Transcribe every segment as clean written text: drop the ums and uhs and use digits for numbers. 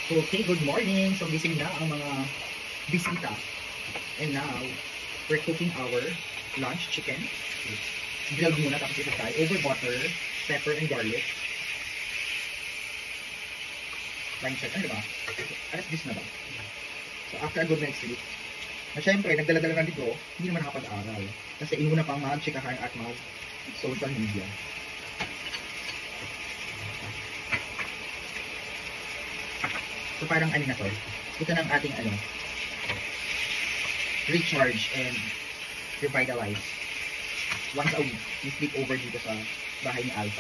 Okay, good morning. So gising na ang mga bisita. And now, we're cooking our lunch chicken. Grilled muna tapos i-fry over butter, pepper, and garlic. Line check. Ano ba? Alas 10 na ba? So after a good night's sleep, na syempre, nagdala-dala na dito, hindi naman nakapag-aaral. Kasi inuna pang mag-chikahan at mag-social media. So parang ano na to, ito na ang ating recharge and revitalize. Once a week, we sleep over dito sa bahay ni Alpha.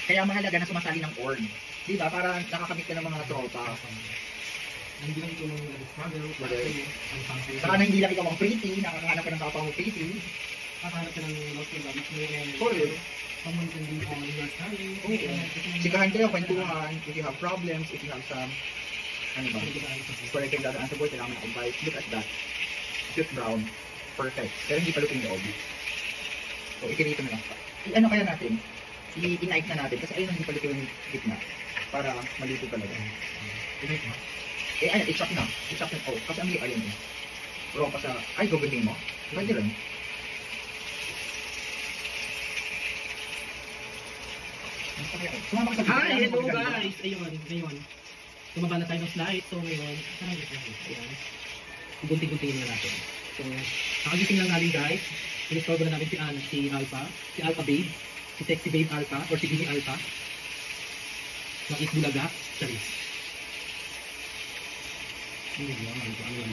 Kaya mahalaga na sumasali ng org. Di ba? Para nakakamit ka ng mga tropa. Hindi lang ito mga struggle, Saka na hindi lang ikaw ang pretty, nakakahanap ka ng kapwa mo pretty. Nakahanap ka ng lost and damage mo and someone can be on your side. Sikahan kayo, kwentuhan, if you have problems, if you have some, ano ba, for like yung dadaan sa board, kailangan ng advice. Look at that. Cute brown. Perfect. Pero hindi pa luto yung loob. So, ikinito na lang. Ano kaya natin? I-knife na natin. Kasi ayun, hindi pa luto yung gitna. Para maluto talaga. Knife mo? Ayun, i-chop na. I-chop na. Oh, kasi ang ayun eh. Raw pa sa, ay, gugundin mo. Pwede rin. Sumama ka sa Hi! Hello guys! Ayun. Tumaba na tayo ng slide. So ngayon, ayan. Gunting-guntingin na natin. So, nakagising lang natin guys. Inistorbo na natin si Alpha. Si Alpha Babe. Si Sexy Babe Alpha. Or si Bini Alpha. Nakis Bulaga. Charis. Ano yan?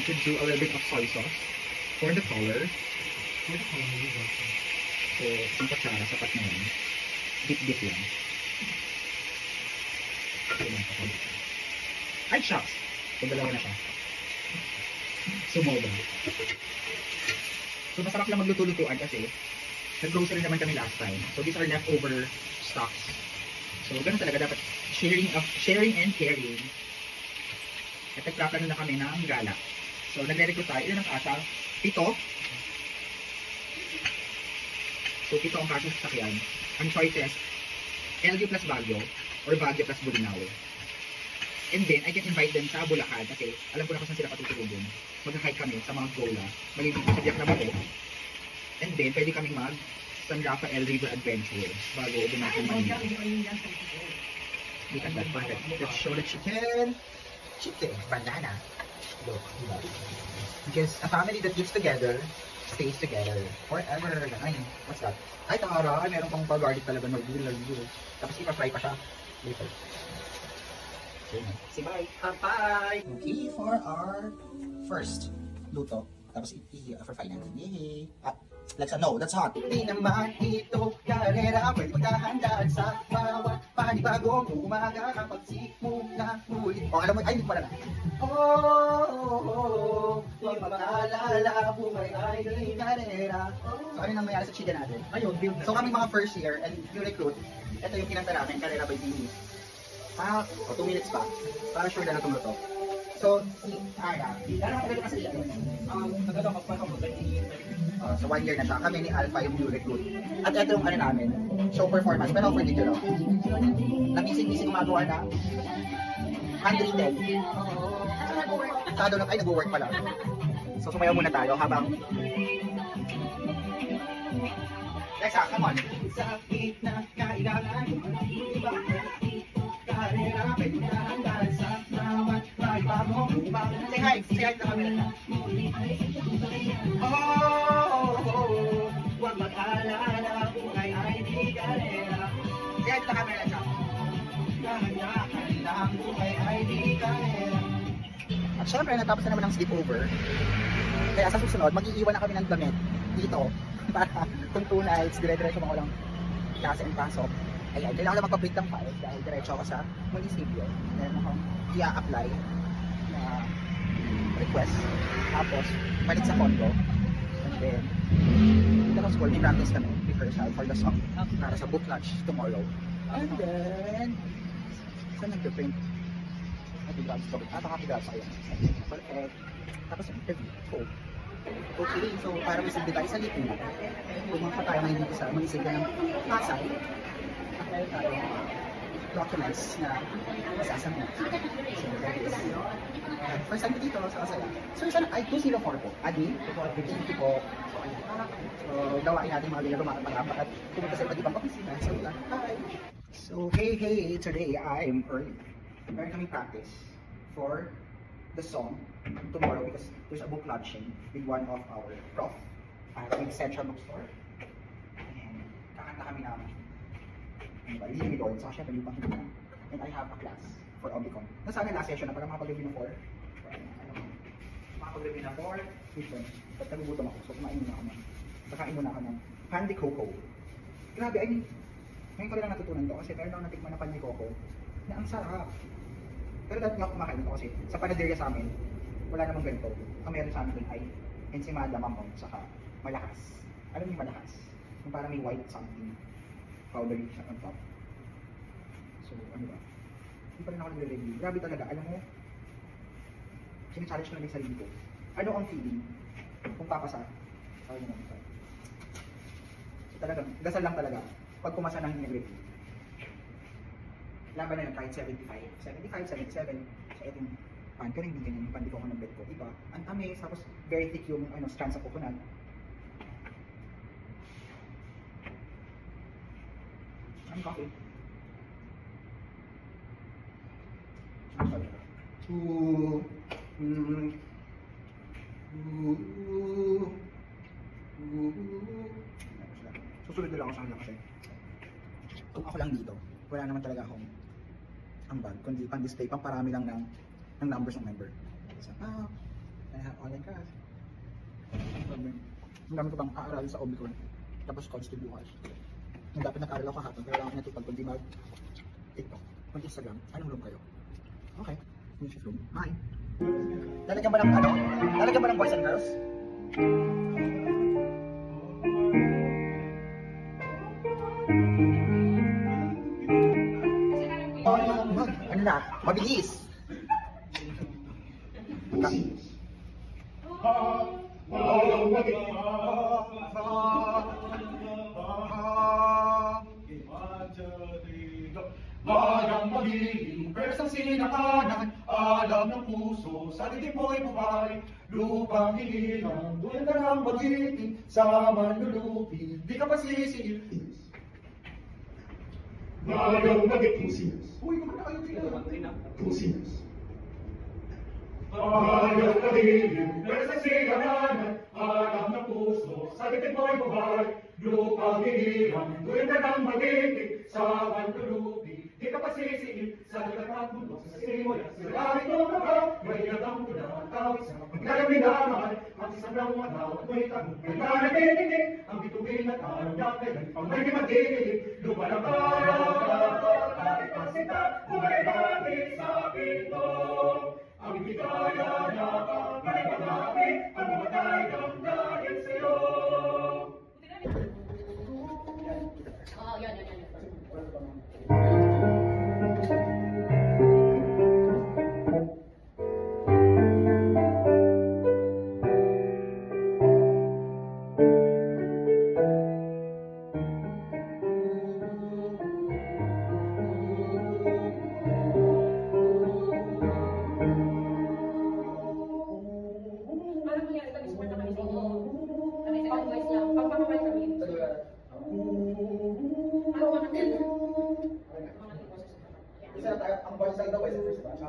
You could do a little bit of soy sauce for the color. So, isang kutsara, sapat na yan. Dip-dip lang. Ay, shucks! So, dalawa na siya. Sumoba. So, masarap lang magluto-lutuan kasi nag-grocery naman kami last time. So, these are leftover stocks. So, ganun talaga dapat sharing and caring. At nagplapano na kami ng gala. So, nagre-recruit tayo. Ilan ang kasa? 7. So, 7 ang kasa sa sakyan. Ang choices, LU plus Baguio or Baguio plus Bolinao. And then, I can invite them sa Bulacan kasi alam ko na kung saan sila patutulogin. Mag-hike kami sa mga Gola. Malibig sa Biak na Bato. And then, pwede kaming San Rafael River Adventure bago dumating Manila. Look at that. Perfect. Let's show the chicken. Chicken. Banana. Look, diba? Because a family that lives together stays together forever. Ay, what's that? Ay, tara, meron pang pag-garlic talaga ng gulay. Tapos ipa-fry pa siya. Later. Say bye. Bye! Okay, for our first luto. Tapos i-fry natin. Yay! No, that's hot. Di naman ito karera, pwede magkahandaan sa bawat panibagong umaga kapag simula ulit. Alam mo, ay, hindi pala na. Huwag maalala, buhay ay di karera. So, ano nang mayari sa chika natin? Ayun, build na. So, kami mga first year and new recruit, ito yung pinanta namin, karera by Bini. 2 minutes pa, para sure na tumuto. So, si Ara, gano'n ka kasi yan? So 1 year na siya. Kami ni Alpha yung new recruit. At ito yung ano namin, show performance. Pero for dito, no? Namising-mising gumagawa na handwritten. Sado na, ay nag-work pala. So sumayaw muna tayo habang Lexa, come on. Sakit na kailangan karera, may pagkahandaan sa bawat bagong ubang. Say hi na kami na. Huwag mag-alala, buhay ay di karera. Say hi na kami na siya. Dahan-dahan lang, buhay ay di karera. At syempre, natapos na naman ang sleepover. Kaya sa susunod, mag-iiwan na kami ng damit dito para kung 2 nights, dire-diretso mga walang klase and pasok. Ayan, kailangan lang magpa-print ng file dahil diretso ako sa munisipyo. Meron akong i-apply na request. Tapos, balik sa condo. And then, dito ng school, may practice kami, rehearsal for the song para sa book launch tomorrow. And then, saan nag-print? Happy God's Story. Happy God's Story. Perfect. Tapos interview, Coke. Okay, so para masigla tayo sa lipo, pumunta tayo ngayon dito sa munisipyo ng Pasay. At meron tayo documents na masasabit. So, that is, first time ko dito sa Asaya. So, isa ay 204 po. Admin, thank you po. So, gawain natin mga ginagawa mga pag-apak at pumunta sa iba't ibang opisina. So, hi! So, hey, today I'm early. Meron kaming practice for the song tomorrow because there's a book launching with one of our prof with Central Bookstore. And kakanta kami ng Leading Me Lord, saka syempre yung pangkita. And I have a class for Omnicom. Nasaan last session na para makapag-review ng 4. Makapag-review ng 4. Listen, ba't nagugutom ako? So kumain muna ako ng, kakain muna ako ng Pandi Coco. Grabe, I mean, ngayon ko lang natutunan to kasi meron ako natikman na Pandi Coco na ang sarap. Pero dahil nga kumakain ito kasi sa panaderia sa amin, wala namang ganito. Ang meron sa amin dun ay ensimada, mamon, saka malakas. Alam niyo malakas? Yung parang may white something, powdery siya on top. So, ano ba? Hindi pa rin ako nagre-review. Grabe talaga, alam mo, sinachallenge ko na yung sarili ko. Ano ang feeling kung papasa? Sabi mo naman, sorry. So talagang, dasal lang talaga pag pumasa ng hindi nag-review. Laban na yun kahit 75, 77. So itong pan, pero hindi ganyan yung pan, di ko ako ng bed ko. Iba, ang tamis, tapos very thick yung strands of coconut. Ang coffee. Susunod nila ako sa kanila kasi kung ako lang dito, wala naman talaga akong ambag, kundi pang-display, pang parami lang ng numbers ng member. So, I have online class. Ang dami ko pang aaralin sa Omicron. Tapos codes to bukas. Yung dapat nag-aaral ako kahapon, pero lang ako natupag kundi mag-TikTok, mag-Instagram. Anong room kayo? Okay, finish room. Bye! Lalagyan ba ng ano? Lalagyan ba ng boys and girls? Ano na? Mabilis! Bayang magiging persang sinakanan, alam ng puso, sa titik mo'y buhay, lupang hinilang, doon ka nang magiting, sa manlulupi, di ka pa sisil. Bayang magiging pusinas. Uy, kumanta kayo sila. Pusinas. Bayang magiging persang sinakanan, alam ng puso, sa titik mo'y buhay, lupang hinilang, doon ka nang magiting, sa manlulupi, di ka pa sisiin sa lahat ng mundo sa simula. Sila ito mga may natang mula ang tawid sa pagkalaminaman. Ang isang lang mataw at may tanong may nanaginigig. Ang bitugin at araw niya kailan pang may magiging. Lumalang araw kahit pasita buhay natin sa pinto. Ang bigaya niya ka may magabi ang mamatay ng dahil sa'yo. Yan. Isa tayo, ang boys side daw ay sa first batch.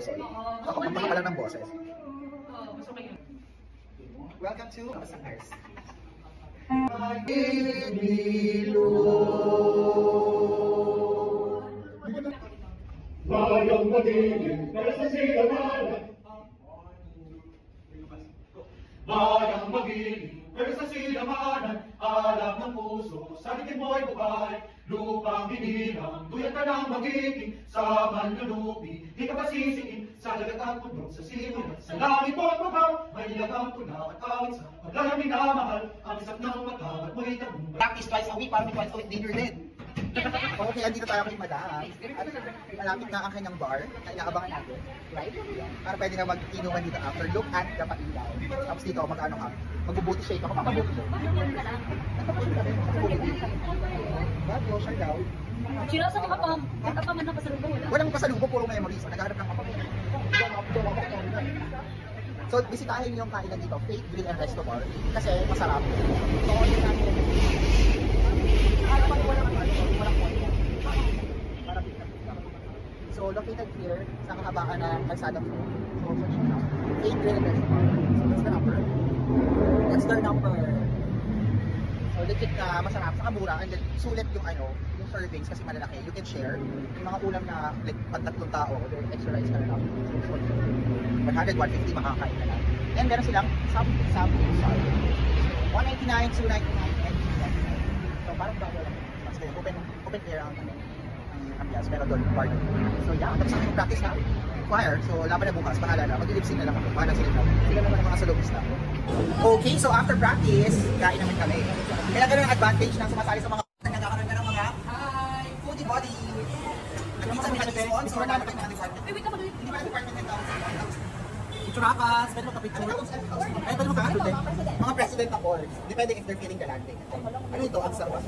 person. Ako, magpapala ng boses. Gusto kayo. Welcome to Masangars. Bayang madilim, pero sa silamanan. Bayang madilim, pero sa silamanan. Alam ng puso, sa titin mo'y buhay. Lupang hinirang, tuyat ka ng magiting. Sa manlulupi, di ka pasisiin. Sa dagat at puno, sa simulan. Sa langit mo't mabaw, may ilagang tuna at awit sa paglalamig na mahal. Ang isap ng matawad mo'y tagumpay. Practice twice a week, parang twice a week dinner din. Okay, andito tayo kay Madam. Malapit na ang kanyang bar na inaabangan natin. Right? Para pwede na mag-inuman dito after. Look at the pailaw. Tapos dito, mag-ano ka? Mag-booty shake ako. Mag-booty shake. Ba't lotion daw? Chirasa ka pa, man na pasalubong wala. Walang pasalubong, puro memories. Naghahanap ng kapamilya. So, bisitahin yung kainan dito, Faith Grill and Resto Bar, kasi masarap. So, order natin. So, located here sa kahabaan ng kalsada ko. So, search mo na. Faith Grill and Resto Bar. So, that's the number. That's their number. So, legit na masarap, saka mura, and then sulit yung yung servings kasi malalaki. You can share. Yung mga ulam na like pag-tatlong tao, then extra rice ka na lang. So, 100, 150 makakain na lang. And meron silang something salt. 199, 299, and 299. So, parang bago lang. Mas open air ang ambiance, pero doon, party. So, yeah, tapos ang practice na choir. So, laban na bukas, pahala na. Mag-lip-sync na lang ako. Pahala sila na. Sila naman ang mga salubista. Okay, so after practice, kain naman kami. Kaya ganun ang advantage ng sumasali sa mga nagkakaroon ka ng mga foodie body. Minsan may sponsor, lalo kayo mga department. Hindi ba na department ng tawag sa Churakas, pwede magka-picture. Ay, pwede magka-picture din. Mga president awards. Depende if they're feeling galante. Ano ito? Ang sarap.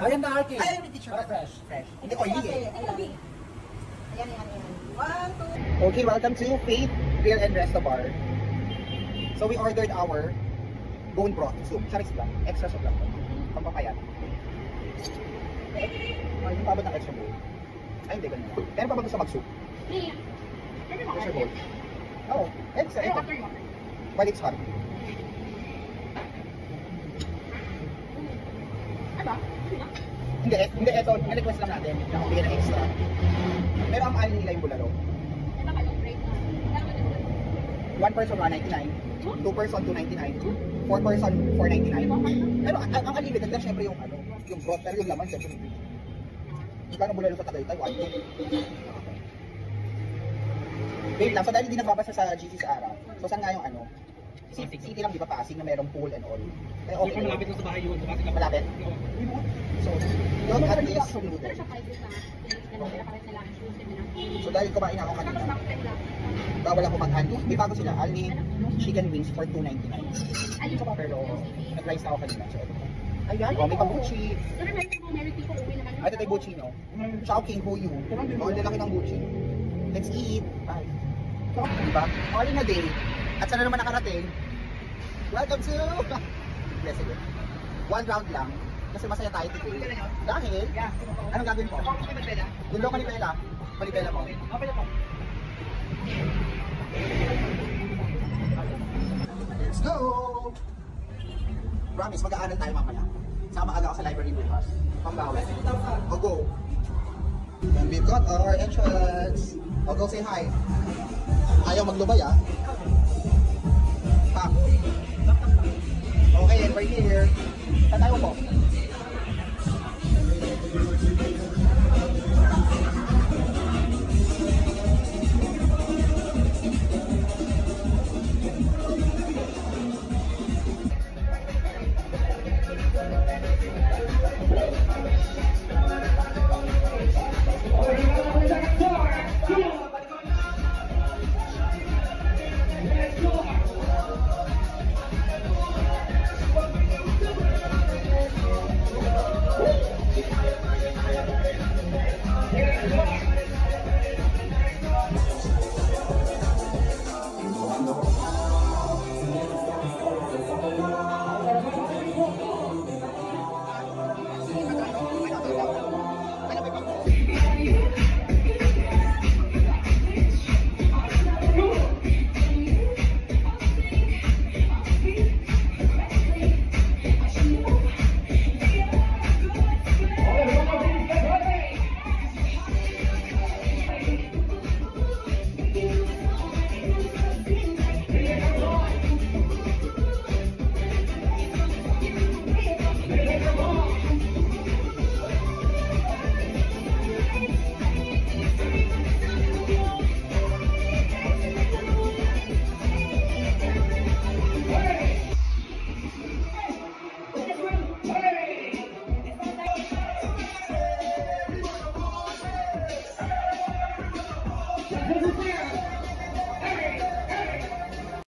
Ayan na, Arky. Ay, may teacher. Fresh. Hindi oily eh. Ayan. 1, 2. Okay, welcome to Faith Grill and Resto Bar. So we ordered our bone broth soup. Saris lang. Extra soup lang. Pampapayat. Ay, yung pabot ng extra bowl. Ay, hindi ganun. Meron pa ba gusto mag-soup? Extra bowl. Oo. Extra. While it's hot. Hindi, ito. Request lang natin. Nakabigyan ng extra. Pero ang alin nila yung bulalo. 1 person 199, 2 person 299, 4 person 499. Pero ang unlimited lang syempre yung yung broth, pero yung laman syempre hindi. Magkano bulalo sa Tagaytay? 1, 2. Wait lang, so dahil hindi nagbabasa sa GC sa Ara, so saan nga yung City lang di ba Pasig na merong pool and all. Kaya okay. Malapit lang sa bahay yun. Malapit? So, yun at least included. So dahil kumain ako kanina, bawal ako mag-handle. May bago sila, Alni chicken wings for 299. Pero nag-rice na ako kanina. So, ayan, may kabuchi. Ay, ito tayo buchi, no? Chowking Huyu. O, lalaki ng buchi. Let's eat. Bye. Diba? All in a day. At sana naman nakarating. Welcome to... Bless you. 1 round lang. Kasi masaya tayo today. Dahil, anong gagawin ko? Gundo ka ni Bella. Palibela mo. Let's go! Promise, mag-aaral tayo mamaya. Sama ka ako sa library bukas. Pambawal. O go! And we've got our entrance. O go say hi. Ayaw maglubay ah. Pa. Okay, and we're here. Saan tayo po? Let's go!